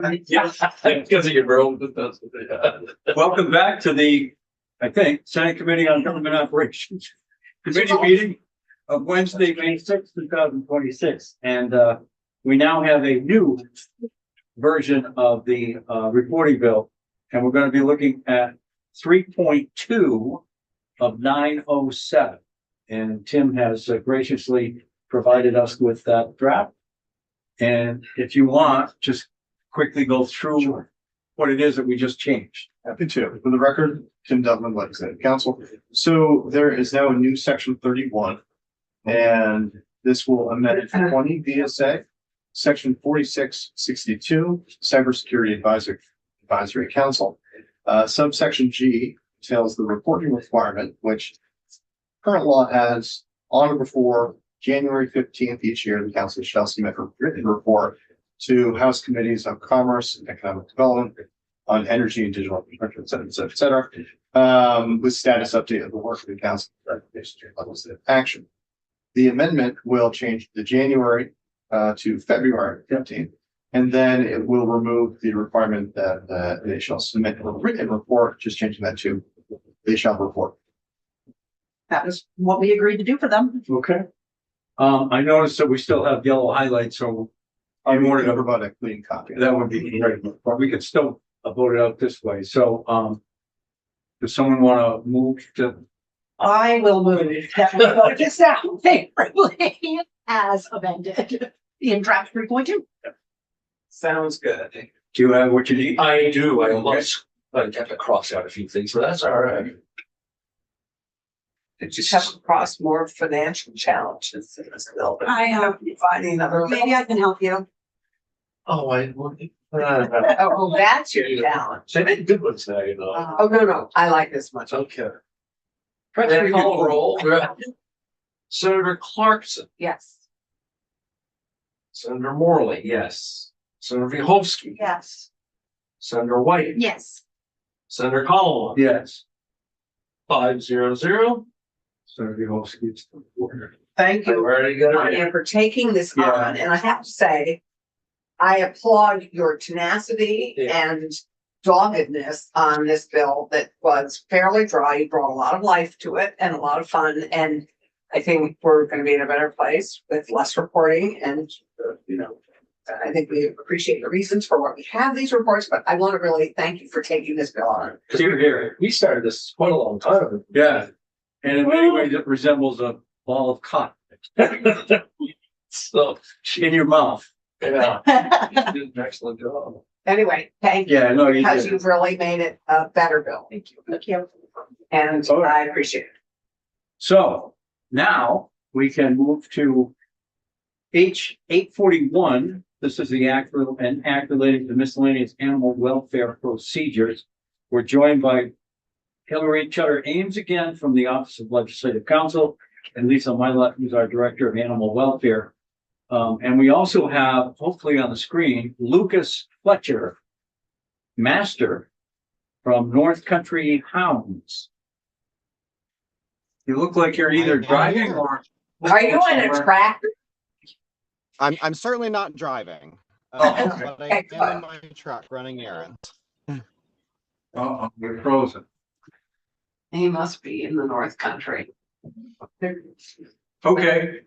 Yeah, because of your role. Welcome back to the, I think, Senate Committee on Government Operations Committee meeting of Wednesday, May 6th, 2026. And we now have a new version of the reporting bill. And we're going to be looking at 3.2 of 907. And Tim has graciously provided us with that draft. And if you want, just quickly go through what it is that we just changed. Happy to. For the record, Tim Dutman, Legislative Council. So there is now a new section 31, and this will amend 20 VSA, section 4662, Cybersecurity Advisory Council. Subsection G details the reporting requirement, which current law has on or before January 15th each year, the council shall submit a written report to House Committees on Commerce and Economic Development, on Energy and Digital Infrastructure, et cetera, with status update of the work of the council, recommendations and levels of action. The amendment will change the January to February 15th, and then it will remove the requirement that they shall submit a written report, just changing that to they shall report. That was what we agreed to do for them. Okay. I noticed that we still have yellow highlights, so I wanted to provide a clean copy. that would be great, but we could still vote it out this way. So, does someone want to move to? I will move that we vote this out favorably as amended in draft 3.2. Sounds good. Do you have what you need? I do. I almost have to cross out a few things, but that's all right. It just have across more financial challenges in this building. I have. Finding another. Maybe I can help you. Oh, Oh, that's your challenge. They made good ones now, you know. Oh, no, I like this much. Okay. Then call roll. Senator Clarkson, Yes. Senator Morley, yes. Senator Vihovsky, Yes. Senator White, Yes. Senator Collins, Yes. 5-0-0. Senator Vihovsky is the order. Thank you, Already got it. Ryan, for taking this Yeah. on, and I have to say, I applaud your tenacity Yeah. and doggedness on this bill that was fairly dry. You brought a lot of life to it and a lot of fun, and I think we're gonna be in a better place with less reporting and, you know, I think we appreciate the reasons for what we have these reports, but I want to really thank you for taking this bill on. Here. We started this quite a long time ago. Yeah. And in many ways, it resembles a ball of cotton So, in your mouth. yeah, you did an excellent job. Anyway, thank you, Yeah, no, you because did. you've really made it a better bill. Thank you. Thank you. And All right. I appreciate it. So now we can move to H 841. This is the act relating to miscellaneous animal welfare procedures. We're joined by Hillary Chutter Ames again from the Office of Legislative Counsel and Lisa Milet, who's our Director of Animal Welfare. And we also have, hopefully on the screen, Lucas Fletcher, Master from North Country Hounds. You look like you're either driving or. Are you in a tractor? I'm certainly not driving, Oh, okay. but I am in my truck running errands. You're frozen. He must be in the North Country. Okay,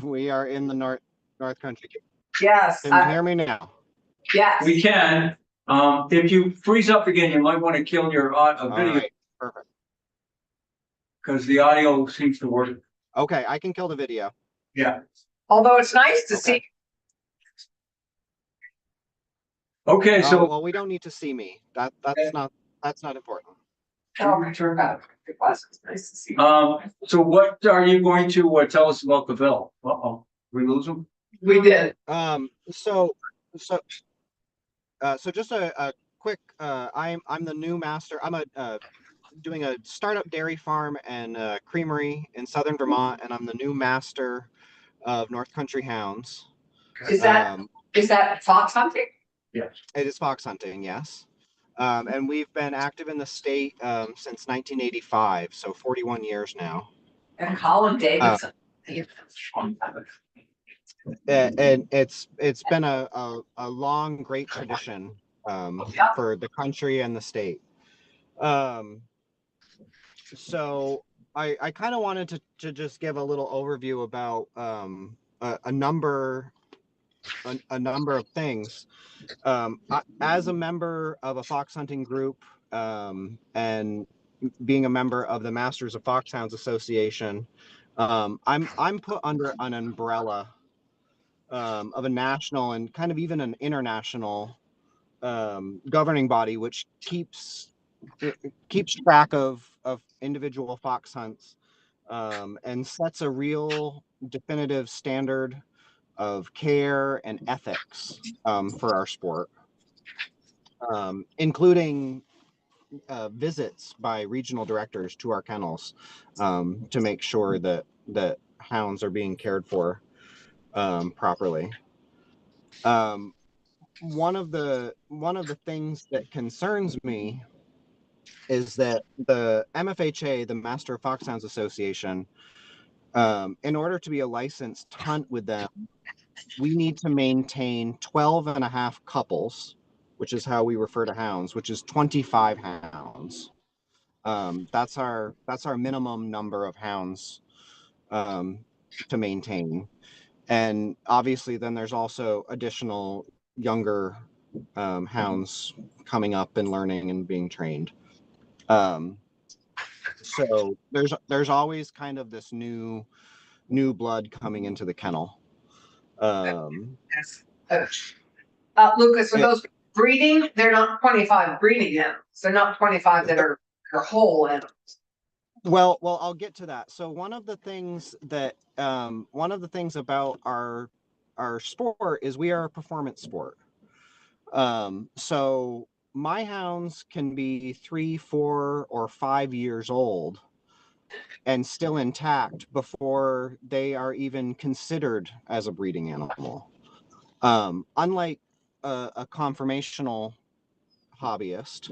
We are in the North Country. Yes, Can you hear me now? yes. we can. If you freeze up again, you might want to kill your All video right, perfect. because the audio seems to work. Okay, I can kill the video. Yeah. Although it's nice to Okay. see. Okay, so Well, we don't need to see me. That's not important. Oh, turn out. It was nice to see. so what are you going to tell us about the bill? Uh-oh, we lose them? We did. So just a quick. I'm the new master. I'm doing a startup dairy farm and creamery in southern Vermont, and I'm the new master of North Country Hounds. Is that fox hunting? Yes. It is fox hunting, yes. And we've been active in the state since 1985, so 41 years now. And Colin Davidson. and it's been a long, great tradition for the country and the state. Um, so I kind of wanted to just give a little overview about a number of things. As a member of a fox hunting group and being a member of the Masters of Foxhounds Association, I'm put under an umbrella of a national and kind of even an international governing body, which keeps track of individual fox hunts and sets a real definitive standard of care and ethics for our sport, including visits by regional directors to our kennels to make sure that hounds are being cared for properly. One of the things that concerns me is that the MFHA, the Master of Foxhounds Association, in order to be a licensed hunt with them, we need to maintain 12 and a half couples, which is how we refer to hounds, which is 25 hounds. That's our minimum number of hounds to maintain. And obviously then there's also additional younger hounds coming up and learning and being trained. So there's always kind of this new blood coming into the kennel. Lucas, for those breeding, they're not 25 breeding animals. They're not 25 that are whole animals. Well, I'll get to that. So one of the things about our sport is we are a performance sport. So my hounds can be 3, 4, or 5 years old and still intact before they are even considered as a breeding animal. Unlike a conformational hobbyist,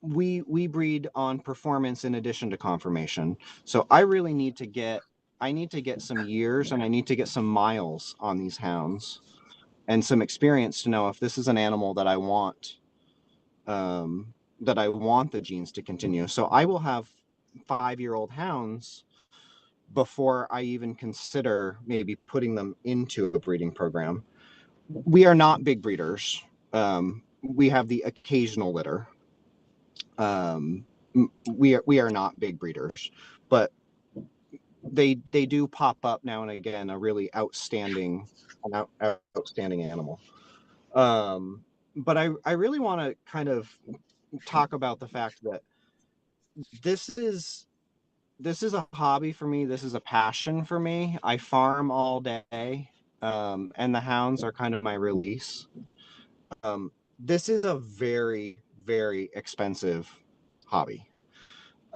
we breed on performance in addition to conformation. So I really need to get some years and I need to get some miles on these hounds and some experience to know if this is an animal that I want the genes to continue. So I will have 5-year-old hounds before I even consider maybe putting them into a breeding program. We are not big breeders. We have the occasional litter. We are not big breeders, but they do pop up now and again, a really outstanding animal. But I really want to kind of talk about the fact that this is a hobby for me. This is a passion for me. I farm all day, and the hounds are kind of my release. This is a very, very expensive hobby.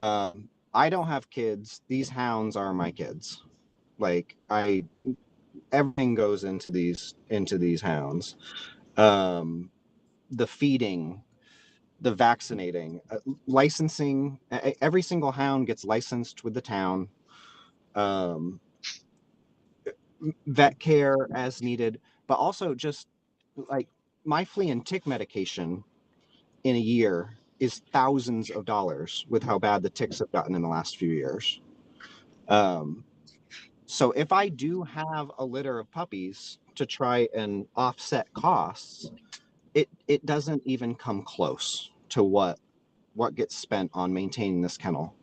I don't have kids. These hounds are my kids. Like everything goes into these hounds. The feeding, the vaccinating, licensing. Every single hound gets licensed with the town. Vet care as needed, but also just like my flea and tick medication in a year is thousands of dollars with how bad the ticks have gotten in the last few years. So if I do have a litter of puppies to try and offset costs, it doesn't even come close to what gets spent on maintaining this kennel.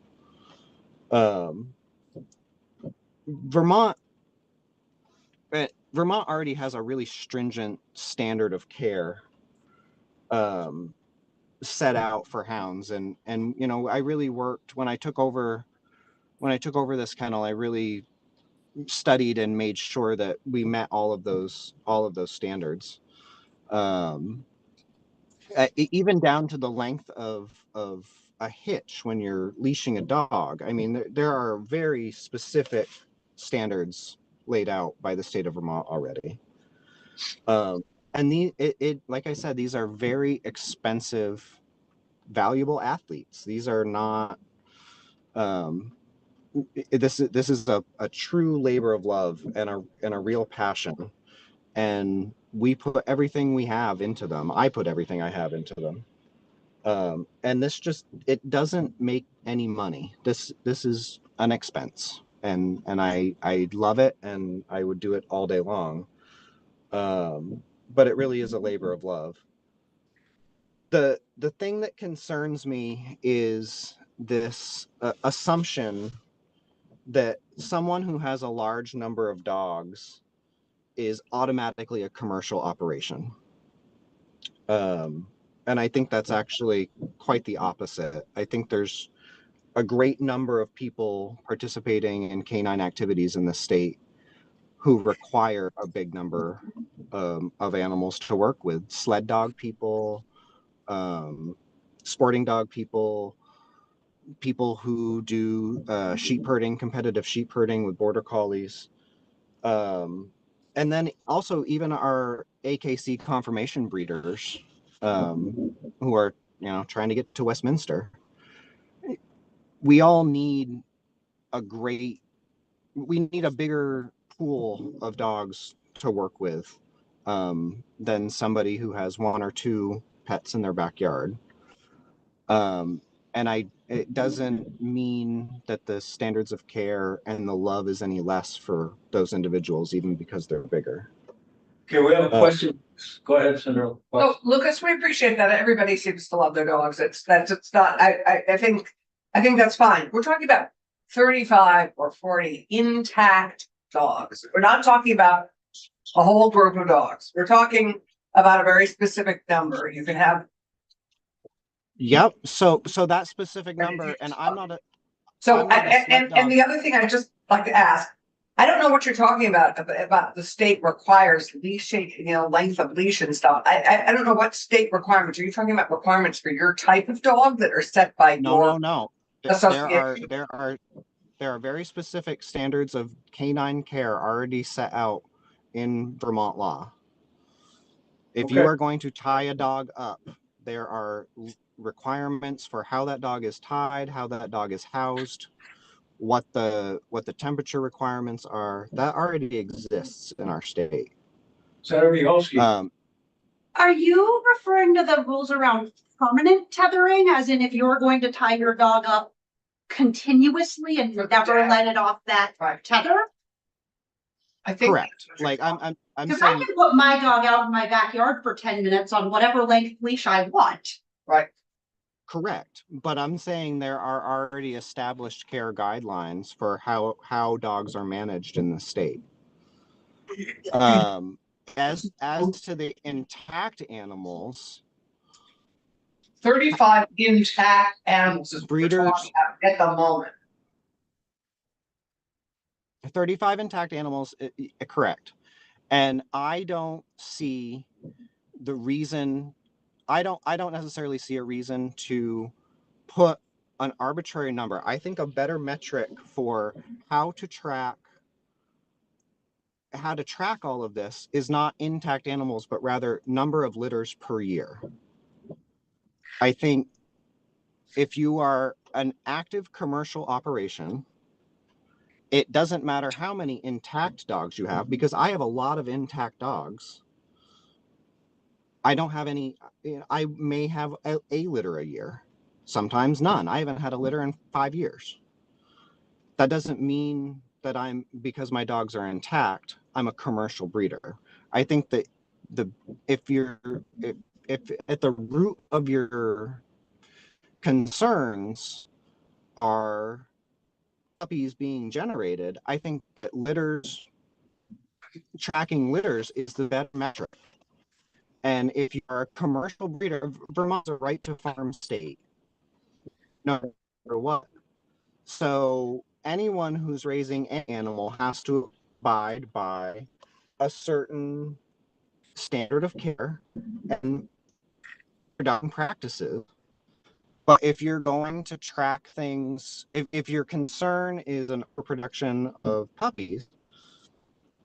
Vermont already has a really stringent standard of care set out for hounds, and you know, I really worked when I took over this kennel. I really studied and made sure that we met all of those standards, even down to the length of a hitch when you're leashing a dog. I mean, there are very specific standards laid out by the state of Vermont already. And like I said, these are very expensive, valuable athletes. These are not this is a true labor of love and a real passion, and we put everything we have into them. I put everything I have into them. And this just, it doesn't make any money. This is an expense, and I love it, and I would do it all day long. But it really is a labor of love. The thing that concerns me is this assumption that someone who has a large number of dogs is automatically a commercial operation. And I think that's actually quite the opposite. I think there's a great number of people participating in canine activities in the state who require a big number of animals to work with. Sled dog people, sporting dog people, people who do sheep herding, competitive sheep herding with border collies. And then also even our AKC confirmation breeders who are, trying to get to Westminster. We all need we need a bigger pool of dogs to work with than somebody who has one or two pets in their backyard. And it doesn't mean that the standards of care and the love is any less for those individuals, even because they're bigger. Okay, we have a question. Go ahead, Sandra. Oh, Lucas, we appreciate that. Everybody seems to love their dogs. It's not, I think that's fine. We're talking about 35 or 40 intact dogs. We're not talking about a whole group of dogs. We're talking about a very specific number. You can have. Yep. So that specific number, and I'm not a. So, and the other thing I just like to ask, I don't know what you're talking about the state requires leashing, length of leash and stuff. I don't know what state requirements. Are you talking about requirements for your type of dog that are set by No. association? There are very specific standards of canine care already set out in Vermont law. If you are going to tie a dog up, there are requirements for how that dog is tied, how that dog is housed, what the temperature requirements are. That already exists in our state. Senator Mihalski. Are you referring to the rules around permanent tethering, as in if you're going to tie your dog up continuously and never let it off that tether? I think correct. Like I'm Because saying, I can put my dog out in my backyard for 10 minutes on whatever length leash I want. right. correct, but I'm saying there are already established care guidelines for how dogs are managed in the state. As to the intact animals, 35 intact animals is breeders at the moment. 35 intact animals, correct. And I don't see the reason. I don't necessarily see a reason to put an arbitrary number. I think a better metric for how to track all of this is not intact animals, but rather number of litters per year. I think if you are an active commercial operation, it doesn't matter how many intact dogs you have, because I have a lot of intact dogs. I don't have any. I may have a litter a year, sometimes none. I haven't had a litter in 5 years. That doesn't mean that because my dogs are intact, I'm a commercial breeder. I think that if at the root of your concerns are puppies being generated, I think that tracking litters is the better metric. And if you're a commercial breeder, Vermont's a right to farm state, no matter what. So anyone who's raising an animal has to abide by a certain standard of care and production practices. But if you're going to track things, if your concern is an overproduction of puppies,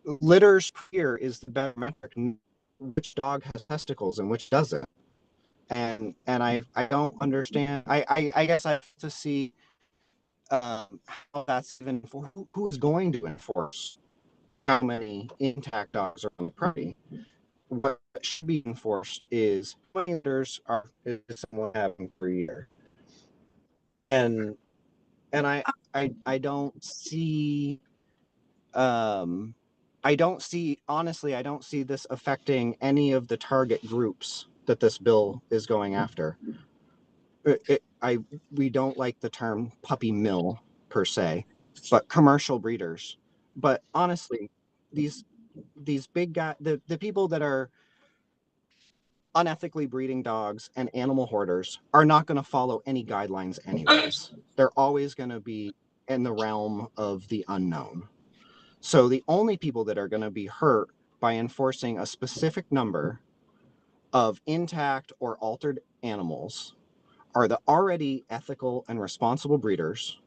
litters per year is the better metric. Which dog has testicles and which doesn't? And I don't understand. I guess I have to see how that's even for who's going to enforce how many intact dogs are on the property. What should be enforced is how many litters is someone having per year, and I don't see honestly, I don't see this affecting any of the target groups that this bill is going after. We don't like the term puppy mill per se, but commercial breeders. But honestly, these big guys, the people that are unethically breeding dogs and animal hoarders are not going to follow any guidelines anyways. They're always going to be in the realm of the unknown. So the only people that are going to be hurt by enforcing a specific number of intact or altered animals are the already ethical and responsible breeders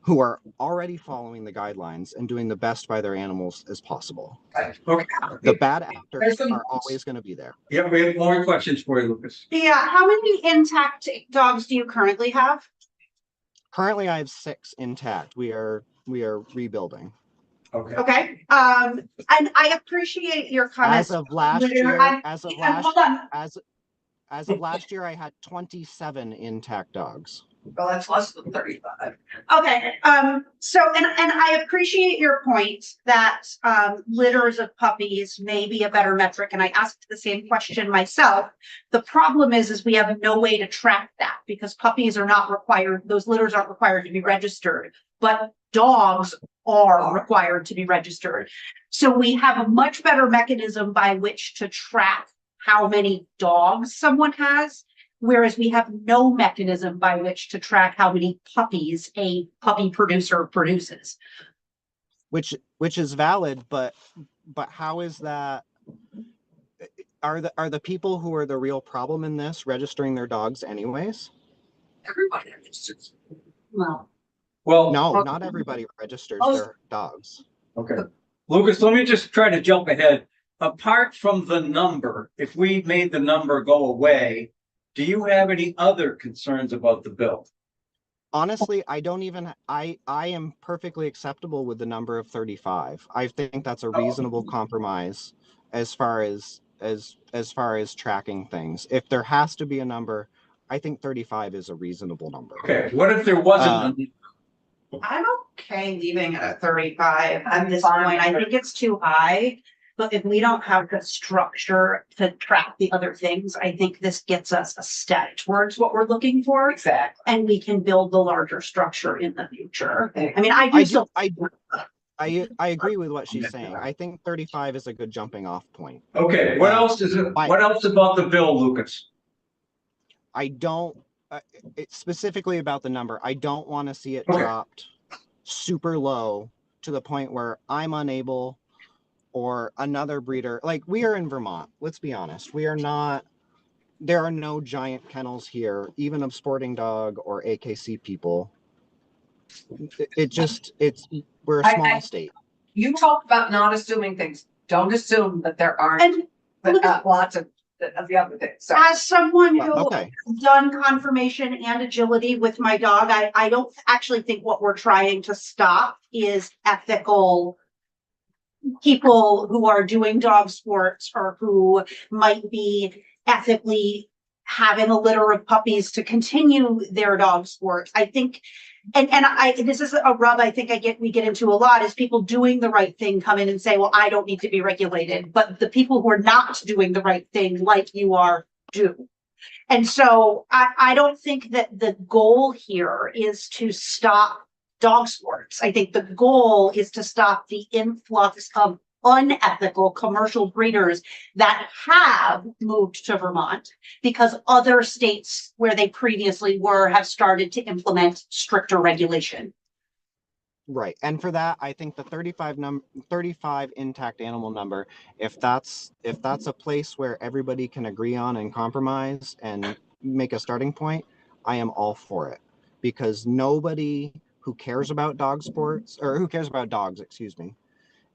who are already following the guidelines and doing the best by their animals as possible. Okay. The bad actors are always going to be there. Yeah, we have more questions for you, Lucas. Yeah, how many intact dogs do you currently have? Currently, I have 6 intact. We are rebuilding. Okay. Okay, and I appreciate your comments. As of last year, Hold on. as of last year, I had 27 intact dogs. Well, that's less than 35. Okay, so, and I appreciate your point that, litters of puppies may be a better metric, and I asked the same question myself. The problem is we have no way to track that, because puppies are not required, those litters aren't required to be registered, but dogs are required to be registered. So we have a much better mechanism by which to track how many dogs someone has, whereas we have no mechanism by which to track how many puppies a puppy producer produces. Which is valid, but how is that? Are the people who are the real problem in this registering their dogs anyways? Everybody registers. Well, No, not everybody registers their dogs. Okay. Lucas, let me just try to jump ahead. Apart from the number, if we made the number go away, do you have any other concerns about the bill? Honestly, I am perfectly acceptable with the number of 35. I think that's a reasonable compromise as far as tracking things. If there has to be a number, I think 35 is a reasonable number. Okay, what if there wasn't? I'm okay leaving it at 35 at this fine. point. I think it's too high. But if we don't have the structure to track the other things, I think this gets us a step towards what we're looking for. Exactly. And we can build the larger structure in the future. I mean, I agree with what she's saying. I think 35 is a good jumping off point. Okay, what else is it? What else about the bill, Lucas? I don't, specifically about the number, I don't want to see it dropped super low to the point where I'm unable, or another breeder, like we are in Vermont, let's be honest, we are not, there are no giant kennels here, even of Sporting Dog or AKC people. We're a small state. You talk about not assuming things. Don't assume that there aren't lots of the other things. So, as someone who Okay. has done conformation and agility with my dog, I don't actually think what we're trying to stop is ethical people who are doing dog sports or who might be ethically having a litter of puppies to continue their dog sports. I think, and this is a rub I think we get into a lot, is people doing the right thing come in and say, well, I don't need to be regulated, but the people who are not doing the right thing, like you are, do. And so I don't think that the goal here is to stop dog sports. I think the goal is to stop the influx of unethical commercial breeders that have moved to Vermont because other states where they previously were have started to implement stricter regulation. Right. And for that, I think the 35 intact animal number, if that's a place where everybody can agree on and compromise and make a starting point, I am all for it. Because nobody who cares about dog sports, or who cares about dogs,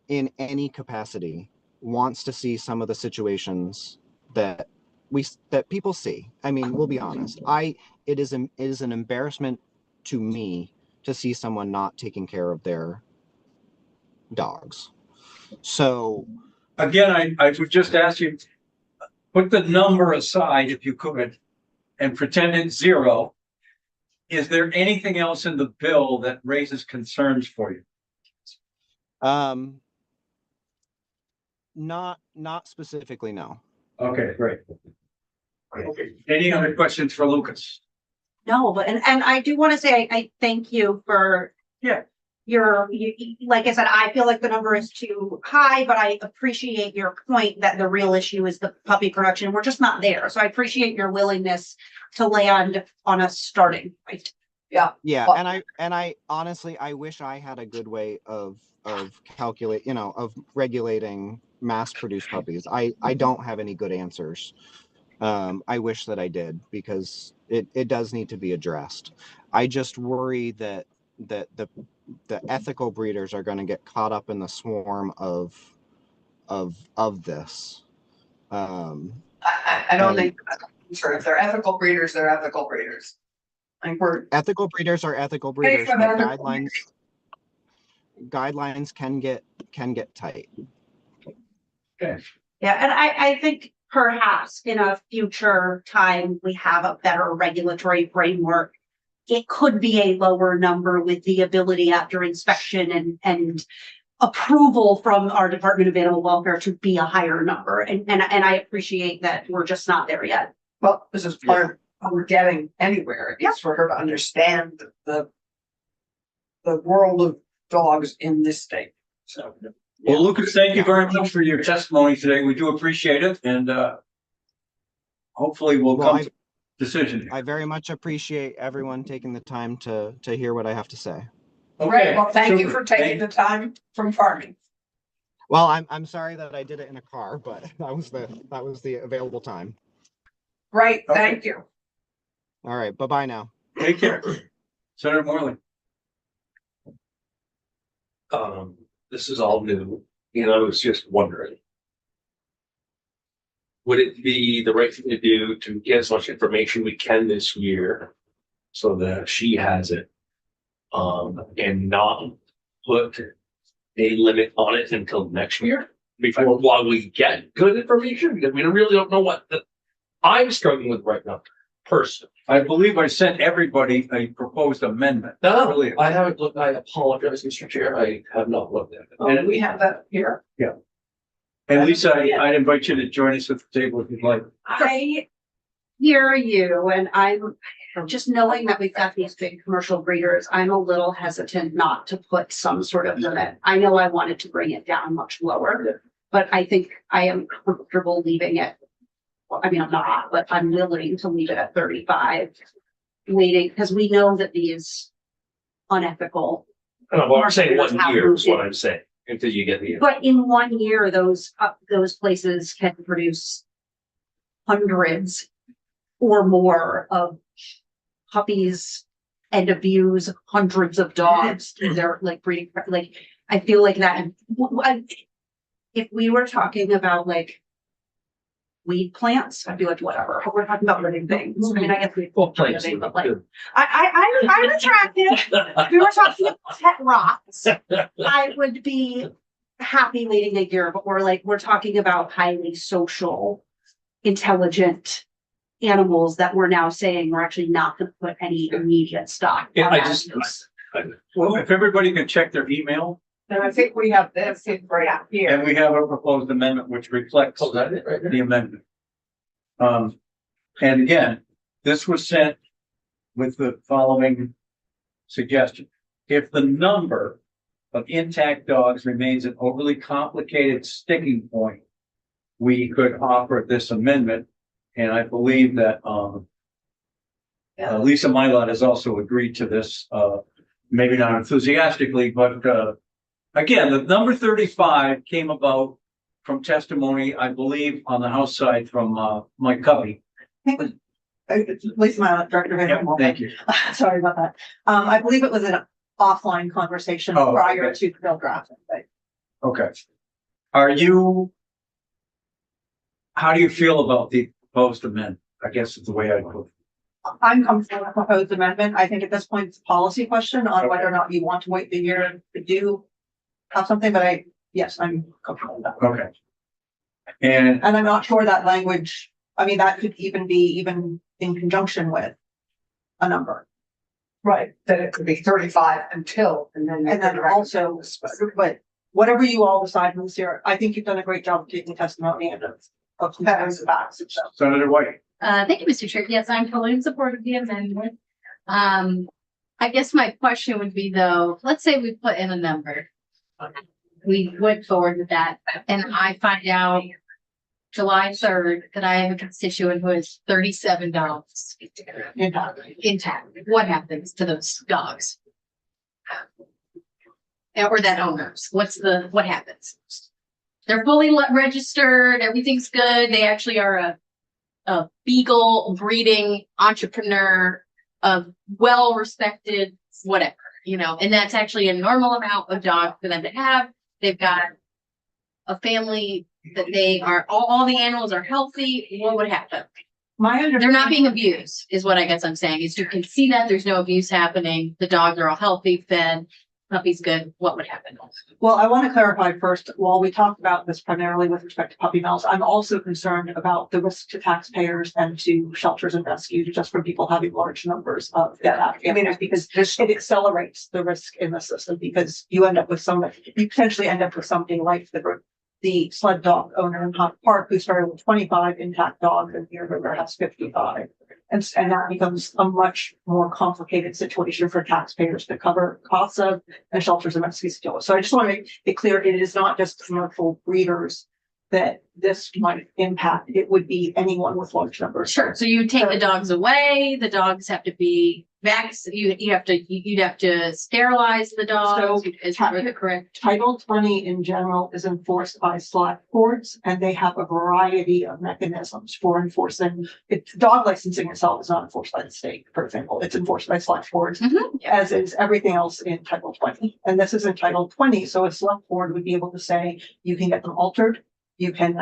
in any capacity wants to see some of the situations that people see. I mean, we'll be honest. It is an embarrassment to me to see someone not taking care of their dogs. So Again, I would just ask you, put the number aside if you could and pretend it's zero. Is there anything else in the bill that raises concerns for you? not specifically, no. Okay, great. Okay, any other questions for Lucas? No, but, and I do want to say, I thank you for. Yeah. Like I said, I feel like the number is too high, but I appreciate your point that the real issue is the puppy production. We're just not there. So I appreciate your willingness to land on a starting point. Yeah, Well- and I honestly, I wish I had a good way of calculate, of regulating mass-produced puppies. I don't have any good answers. I wish that I did, because it does need to be addressed. I just worry that the ethical breeders are going to get caught up in the swarm of this. I don't think, sure, if they're ethical breeders, they're ethical breeders. Like we're, Ethical breeders are ethical breeders, for but them. guidelines can get tight. Okay, Yeah, and I think perhaps in a future time, we have a better regulatory framework. It could be a lower number with the ability after inspection and approval from our Department of Animal Welfare to be a higher number. And I appreciate that we're just not there yet. well, this is part of how we're getting anywhere. It's for her to understand the world of dogs in this state. So. well, Lucas, thank you very much for your testimony today. We do appreciate it, and hopefully we'll Well, come to a decision. I very much appreciate everyone taking the time to hear what I have to say. Great, well, thank you super. for taking the time from farming. Well, I'm sorry that I did it in a car, but that was the available time. Great, Okay. thank you. All right, bye-bye now. Take care. Senator Morley. This is all new, and I was just wondering. Would it be the right thing to do to get as much information we can this year so that she has it? And not put a limit on it until next year while we get good information, because we really don't know what I'm struggling with right now, personally. I believe I sent everybody a proposed amendment. No, Earlier. I haven't looked, I apologize, Mr. Chair, I have not looked at it. And we have that here. And Lisa, I'd invite you to join us at the table if you'd like. I hear you, and I'm just knowing that we've got these big commercial breeders, I'm a little hesitant not to put some sort of limit. I know I wanted to bring it down much lower, but I think I am comfortable leaving it. Well, I mean, I'm not, but I'm willing to leave it at 35, waiting, because we know that these unethical. Well, I'm saying 1 year is what I'm saying, until you get the. But in 1 year, those places can produce hundreds or more of puppies and abuse hundreds of dogs through their like breeding. Like, I feel like that. If we were talking about like weed plants, I'd be like, whatever. We're talking about living things. I mean, I guess we Well, plants, living, but like, good. I retract it. If we were talking about pet rocks, I would be happy waiting a year, but we're talking about highly social, intelligent animals that we're now saying we're actually not going to put any immediate stop. Yeah, on I that. just. Well, if everybody can check their email, And I think we have this right here. and we have a proposed amendment which reflects Oh, that it right there? the amendment. And again, this was sent with the following suggestion. If the number of intact dogs remains an overly complicated sticking point, we could offer this amendment. And I believe that, Lisa Mylott has also agreed to this, maybe not enthusiastically, but, again, the number 35 came about from testimony, I believe, on the House side from, Mike Covey. Lisa Mylott, Director of Yep, Animal thank you. Sorry about that. I believe it was an offline conversation Oh, prior okay. to the bill drafting, but Okay. How do you feel about the proposed amendment? I guess is the way I put it. I'm comfortable with the proposed amendment. I think at this point, it's a policy question on whether or not you want to wait the year to do have something, but yes, I'm comfortable with that. Okay. And And I'm not sure that language, I mean, that could even be in conjunction with a number. Right, that it could be 35 until, and then. And then also, but whatever you all decide from this year, I think you've done a great job of taking testimony and of comparing the facts. So Senator White, Thank you, Mr. Chair. Yes, I'm totally in support of the amendment. I guess my question would be though, let's say we put in a number. We went forward with that and I find out July 3rd that I have a constituent who has 37 dogs intact. What happens to those dogs? Or that owners? What happens? They're fully registered. Everything's good. They actually are a beagle breeding entrepreneur of well-respected, whatever, and that's actually a normal amount of dog for them to have. They've got a family that they are, all the animals are healthy. What would happen? They're not being abused is what I guess I'm saying is you can see that there's no abuse happening. The dogs are all healthy, fed, puppy's good. What would happen? Well, I want to clarify first, while we talked about this primarily with respect to puppy mills, I'm also concerned about the risk to taxpayers and to shelters and rescues just from people having large numbers of animals, because it accelerates the risk in the system because you potentially end up with something like the sled dog owner in Hot Park who started with 25 intact dogs and Deer River has 55. And that becomes a much more complicated situation for taxpayers to cover costs of and shelters and rescues to deal with. So I just want to make it clear, it is not just commercial breeders that this might impact. It would be anyone with large numbers. Sure. So you take the dogs away. The dogs have to be vaccinated. You'd have to sterilize the dogs. So, is that correct? Title 20 in general is enforced by select boards, and they have a variety of mechanisms for enforcing it. Dog licensing itself is not enforced by the state, for example. It's enforced by select boards, as is everything else in Title 20. And this is in Title 20. So a select board would be able to say, you can get them altered. You can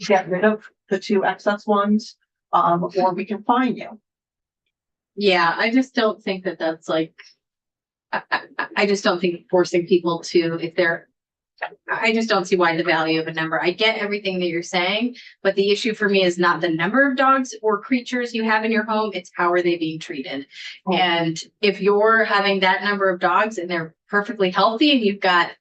get rid of the 2 excess ones, or we can fine you. Yeah, I just don't think that that's like, I just don't think forcing people to, I just don't see why the value of a number. I get everything that you're saying, but the issue for me is not the number of dogs or creatures you have in your home, it's how are they being treated. And if you're having that number of dogs and they're perfectly healthy and you've got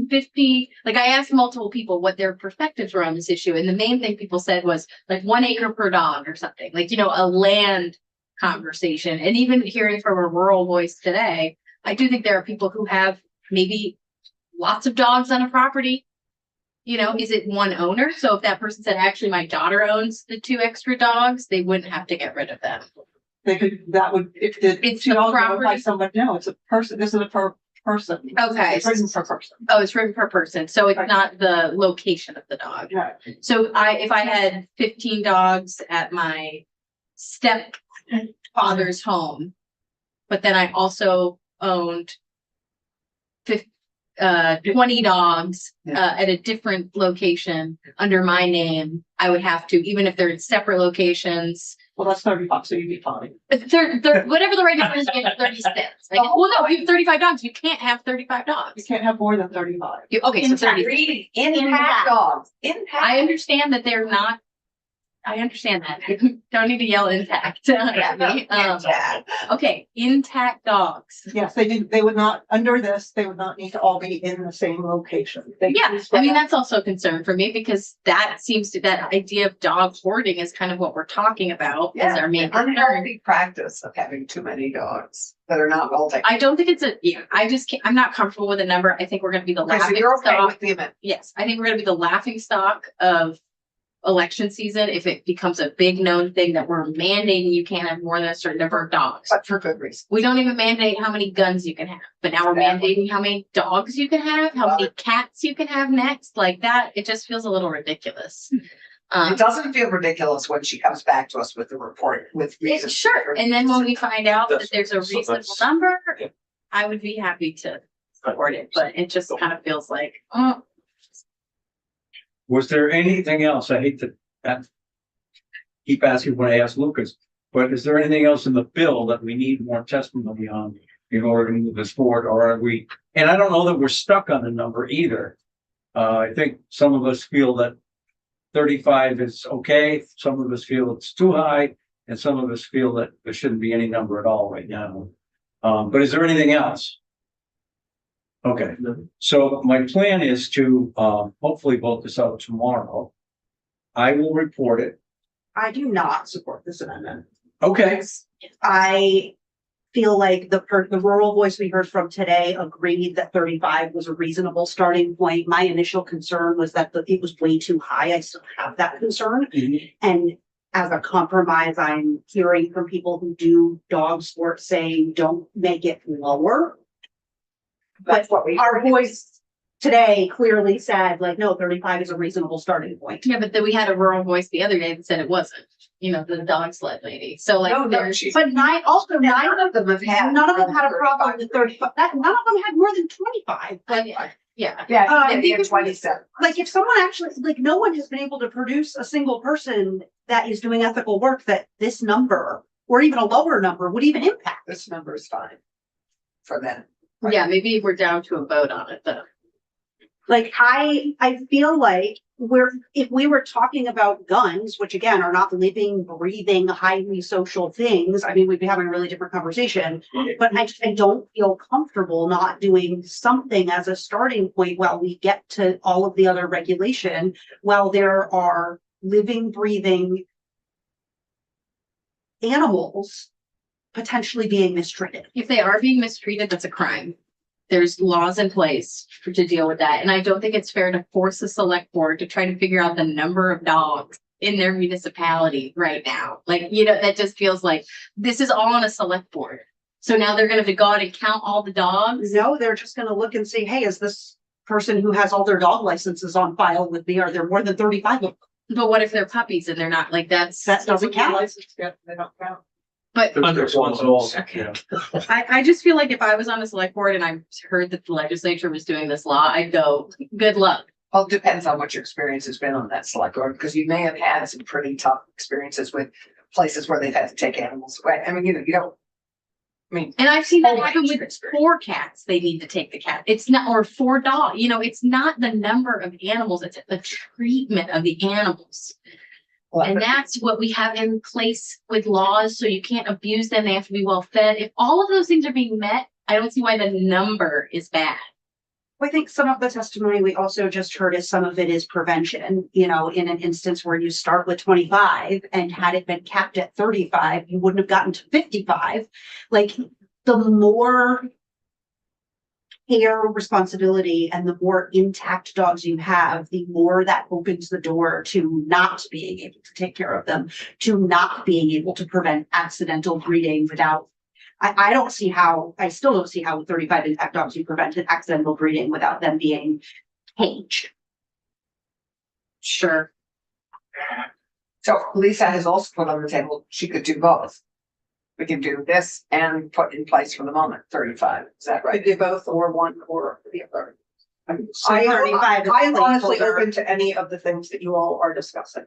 50, like I asked multiple people what their perspectives were on this issue. And the main thing people said was like 1 acre per dog or something, like, a land conversation. And even hearing from a rural voice today, I do think there are people who have maybe lots of dogs on a property. Is it one owner? So if that person said, actually, my daughter owns the 2 extra dogs, they wouldn't have to get rid of them. They could, that would, if it's the property by someone, no, it's a person, this is a person. Okay. It's written per person. Oh, it's written per person. So it's not the location of the dog. Right. So if I had 15 dogs at my stepfather's home, but then I also owned 20 dogs at a different location under my name, I would have to, even if they're in separate locations. Well, that's $30, so you'd be fine. Whatever the right number is, you get 30 cents. Well, no, if you have 35 dogs, you can't have 35 You dogs. can't have more than 35. Okay, so 30. Breeding intact dogs. I understand that they're not. I understand that. Don't need to yell intact at me. Okay, intact dogs. Yes, they would not, under this, they would not need to all be in the same location. Yeah, I mean, that's also a concern for me because that idea of dog hoarding is kind of what we're talking about as our main concern. Unhealthy practice of having too many dogs that are not well taken. I don't think it's I just can't, I'm not comfortable with a number. I think we're going to be the laughing You're okay stock. with the amendment. Yes, I think we're going to be the laughing stock of election season if it becomes a big known thing that we're mandating you can't have more than a certain number of dogs. But for good reason. We don't even mandate how many guns you can have, but now we're mandating how many dogs you can have, how many cats you can have next. Like that, it just feels a little ridiculous. It doesn't feel ridiculous when she comes back to us with the report with reasons. Sure. And then when we find out that there's a So reasonable that's- number, I would be happy to support it, but it just kind of feels like, oh. was there anything else? I hate to keep asking when I ask Lucas, But is there anything else in the bill that we need more testimony on in order to move this forward, or are we? And I don't know that we're stuck on the number either. I think some of us feel that 35 is okay, some of us feel it's too high, and some of us feel that there shouldn't be any number at all right now. But is there anything else? Okay, so my plan is to hopefully vote this out tomorrow. I will report it. I do not support this amendment. Okay. I feel like the rural voice we heard from today agreed that 35 was a reasonable starting point. My initial concern was that it was way too high. I still have that concern. And as a compromise, I'm hearing from people who do dog sport saying, don't make it lower. That's what we. Our voice today clearly said, like, no, 35 is a reasonable starting point. Yeah, but then we had a rural voice the other day that said it wasn't, you know, the dog sled lady. So like, No, there's, But nine None of them have had. of them had a problem with 35. None of them had more than 25. But yeah. Yeah, I I think think it's- 27. like, if someone actually, like, no one has been able to produce a single person that is doing ethical work that this number or even a lower number would even impact. This number is fine for them. Yeah, maybe we're down to a vote on it though. Like, I feel like if we were talking about guns, which again are not living, breathing, highly social things, I mean, we'd be having a really different conversation. But I don't feel comfortable not doing something as a starting point while we get to all of the other regulation, while there are living, breathing animals potentially being mistreated. If they are being mistreated, that's a crime. There's laws in place to deal with that. And I don't think it's fair to force a select board to try to figure out the number of dogs in their municipality right now. Like, you know, that just feels like this is all on a select board. So now they're going to go out and count all the dogs. No, they're just gonna look and say, hey, is this person who has all their dog licenses on file with me? Are there more than 35 of them? But what if they're puppies and they're not like That doesn't count. Licensed yet, they don't count. But Yeah. I just feel like if I was on a select board and I heard that the legislature was doing this law, I'd go, good luck. Well, it depends on what your experience has been on that select board, because you may have had some pretty tough experiences with places where they've had to take animals away. I mean, you don't. I mean, And I've seen that Oh, happen right, with experience. 4 cats. They need to take the cat. It's not, or 4 dogs, you know, it's not the number of animals, it's the treatment of the animals. And that's what we have in place with laws. So you can't abuse them. They have to be well fed. If all of those things are being met, I don't see why the number is bad. I think some of the testimony we also just heard is some of it is prevention, you know, in an instance where you start with 25 and had it been capped at 35, you wouldn't have gotten to 55. Like, the more care, responsibility, and the more intact dogs you have, the more that opens the door to not being able to take care of them, to not being able to prevent accidental breeding without. I don't see how, I still don't see how with 35 intact dogs you prevented accidental breeding without them being caged. Sure. so Lisa has also put on the table, she could do both. We can do this and put in place for the moment 35. Is that Right, right? do both or one or the other. So 35 is I'm the honestly placeholder. open to any of the things that you all are discussing.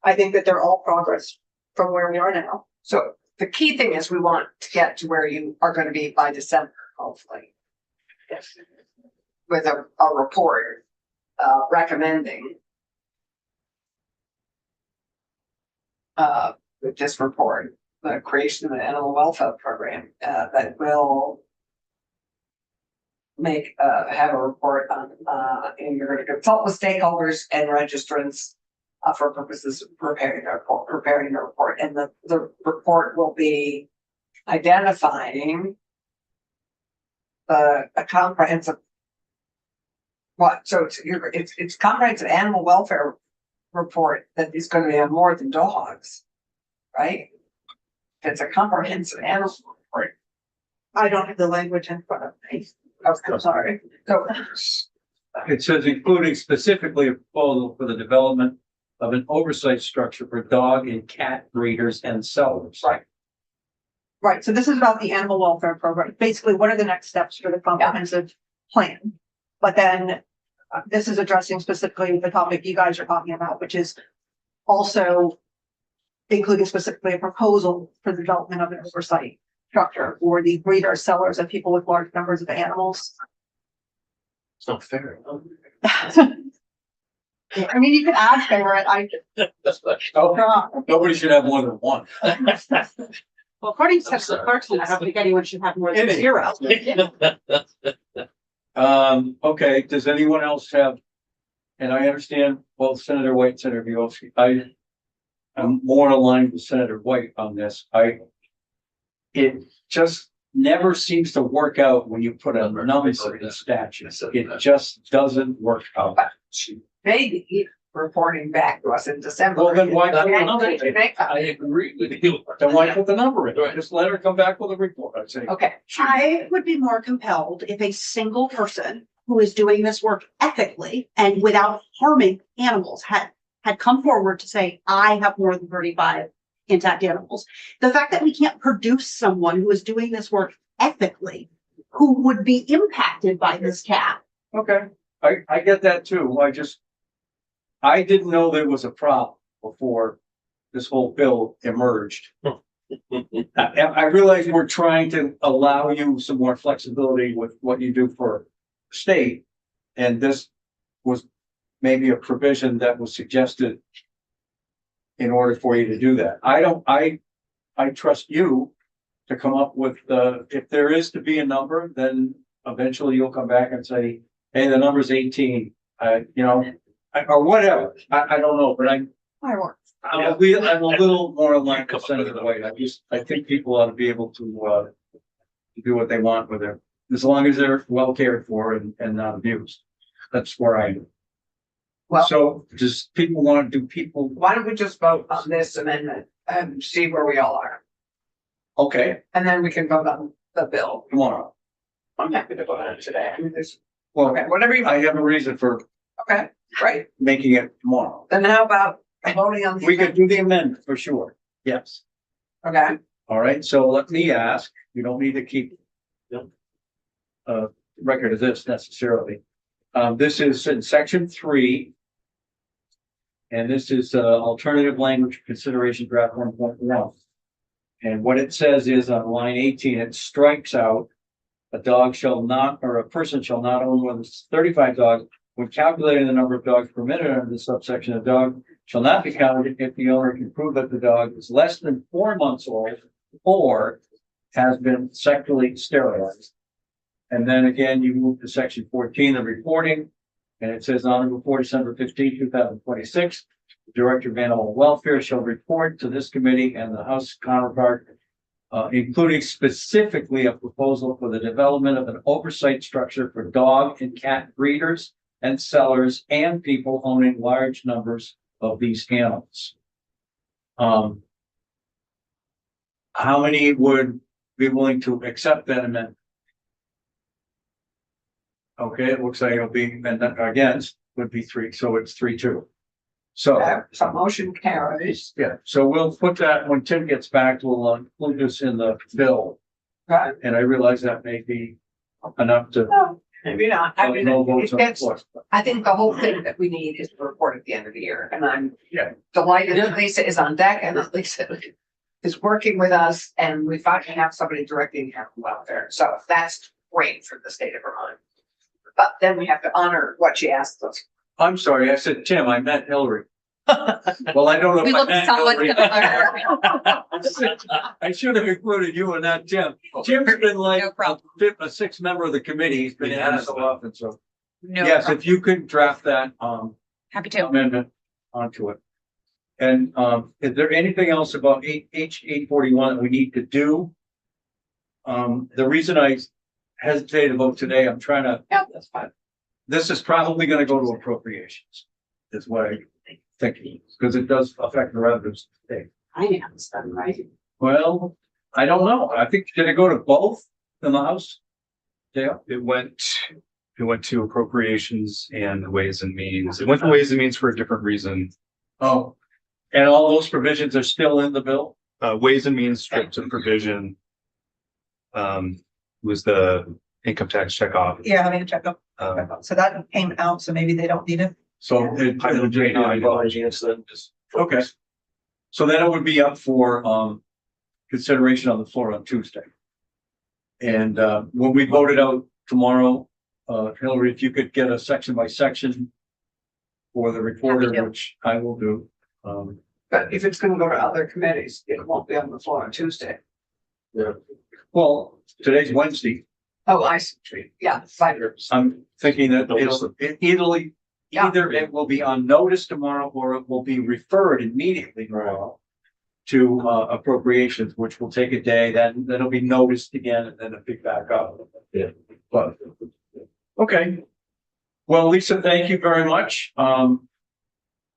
I think that they're all progress from where we are now. So the key thing is we want to get to where you are going to be by December, hopefully. Yes. With a report recommending with this report, the creation of an animal welfare program that will make have a report on and you're going to consult with stakeholders and registrants for purposes of preparing a report. And the report will be identifying a comprehensive it's comprehensive animal welfare report that is going to have more than dogs, right? It's a comprehensive animal report. I don't have the language in front of me. I'm sorry. So It says including specifically a proposal for the development of an oversight structure for dog and cat breeders and sellers. Right. Right, so this is about the animal welfare program. Basically, what are the next steps for the comprehensive plan? But then this is addressing specifically the topic you guys are talking about, which is also including specifically a proposal for the development of an oversight structure for the breeders, sellers, and people with large numbers of animals. It's not fair. I mean, you could add favorite, Nobody should have more than one. well, according to the clerks, I don't think anyone should have more than Any. 0. Okay, does anyone else have? And I understand both Senator White and Senator Bielski. I'm more aligned with Senator White on this. It just never seems to work out when you put a number in the statute. It just doesn't work out. Maybe reporting back to us in December. Well, then why put the And number we can in? make I a- agree with you. Then why put the number in? Just let her come back with a report, I'd say. Okay, I would be more compelled if a single person who is doing this work ethically and without harming animals had come forward to say, I have more than 35 intact animals. The fact that we can't produce someone who is doing this work ethically, who would be impacted by this cap. Okay, I get that too. I didn't know there was a problem before this whole bill emerged. I realize we're trying to allow you some more flexibility with what you do for state. And this was maybe a provision that was suggested in order for you to do that. I trust you to come up with if there is to be a number, then eventually you'll come back and say, hey, the number's 18, or whatever. I don't know, but I'm a little more aligned with Senator White. I think people ought to be able to do what they want with it, as long as they're well cared for and not abused. That's where I am. Well- So does people want to do people? why don't we just vote on this amendment and see where we all are? Okay, And then we can vote on the bill. tomorrow. I'm happy to vote on it today. I mean, there's, Well, okay, whatever you, I have a reason for okay, right. making it tomorrow. Then how about voting on the? We could do the amendment for sure. Yes. Okay, All right. So let me ask, you don't need to keep record of this necessarily. This is in section 3. And this is alternative language consideration draft 1.1. And what it says is on line 18, it strikes out a dog shall not, or a person shall not own more than 35 dogs when calculating the number of dogs permitted under the subsection. A dog shall not be counted if the owner can prove that the dog is less than 4 months old or has been sexually sterilized. And then again, you move to section 14, the reporting, and it says on or before December 15, 2026, the Director of Animal Welfare shall report to this committee and the House counterpart, including specifically a proposal for the development of an oversight structure for dog and cat breeders and sellers and people owning large numbers of these animals. How many would be willing to accept that amendment? Okay, it looks like it'll be, and then against would be 3, so it's 3-2. So, okay, so motion carries. yeah, so we'll put that, when Tim gets back, we'll include this in the bill. Okay. And I realize that may be enough to. No, maybe not. I mean, No votes on the it's, floor. I think the whole thing that we need is a report at the end of the year, and I'm Yeah. delighted that Lisa is on deck and that Lisa is working with us, and we finally have somebody directing animal welfare, so that's great for the state of Vermont. But then we have to honor what she asked us. I'm sorry, I said Tim, I meant Hillary. Well, I don't know. We if I look meant somewhat Hillary. I should have included you and not Tim. Tim's been like No problem. a 6th member of the committee. He's been in so often, so. No Yes, problem. if you could draft that, Happy to. amendment onto it. And, is there anything else about H841 that we need to do? The reason I hesitate to vote today, I'm trying to, Yeah, that's fine. this is probably gonna go to appropriations. Is what I think, because it does affect the revenues. today. Finance, then, right? Well, I don't know. I think, did it go to both in the House? Yeah. It went to appropriations and Ways and Means. It went to Ways and Means for a different reason. Oh, and all those provisions are still in the bill? Ways and Means stripped a provision. Was the income tax checkoff. Yeah, having a checkup. So that came out, so maybe they don't need it. So it. I will drain our apologies then just. Okay. So then it would be up for, consideration on the floor on Tuesday. And, when we vote it out tomorrow, Hillary, if you could get a section by section for the reporter, Happy to. which I will do. But if it's gonna go to other committees, it won't be on the floor on Tuesday. Well, today's Wednesday. Oh, I see. Yeah, fine. I'm thinking that either it will be on notice tomorrow or it will be referred immediately tomorrow to appropriations, which will take a day, then it'll be noticed again and then it'll pick back up. Yeah. But, okay. Well, Lisa, thank you very much.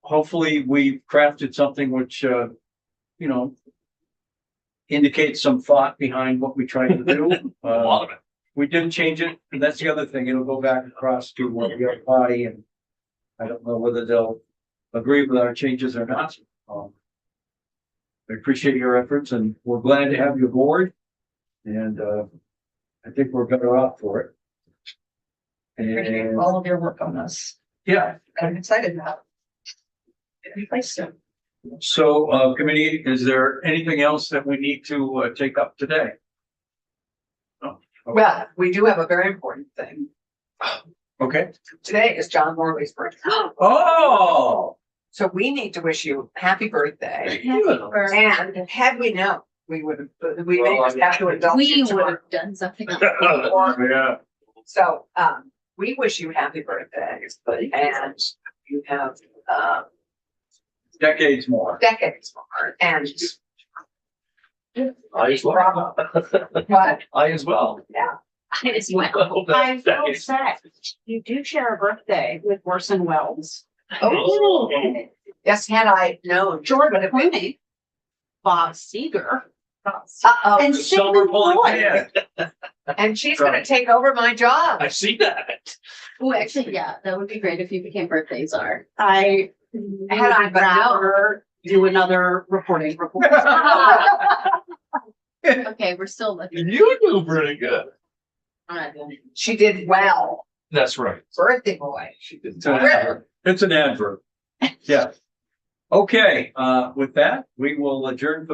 Hopefully we've crafted something which, indicates some thought behind what we tried to do. A lot of it. We didn't change it, and that's the other thing, it'll go back across to the other body, and I don't know whether they'll agree with our changes or not. I appreciate your efforts, and we're glad to have you aboard, and, I think we're better off for it. Appreciate And, all of your work on this. yeah, I'm excited about it. In place soon. so, committee, is there anything else that we need to, take up today? No. Well, we do have a very important thing. Okay. Today is John Morley's birthday. Oh! So we need to wish you happy birthday. Good. And had we known, we would have, we may just have to indulge We you would tomorrow. have done something. Yeah. So, we wish you happy birthday and you have, Decades more. decades more and I as well. what? I as well. I just went, oh, I will say, you do share a birthday with Orson Welles. Oh, yes, had I known. George Would have been- Clooney, Bob Seger, Uh-oh, and Sigmund Freud. and she's gonna take over my job. I see that. oh, actually, yeah, that would be great if you became birthday czar. I Had I would but known. rather do another reporting report. Okay, we're still looking. You do pretty good. I'm not doing it. She did well. That's right. Birthday boy. She did. It's an adverb. It's an adverb. Yeah. Okay, with that, we will adjourn.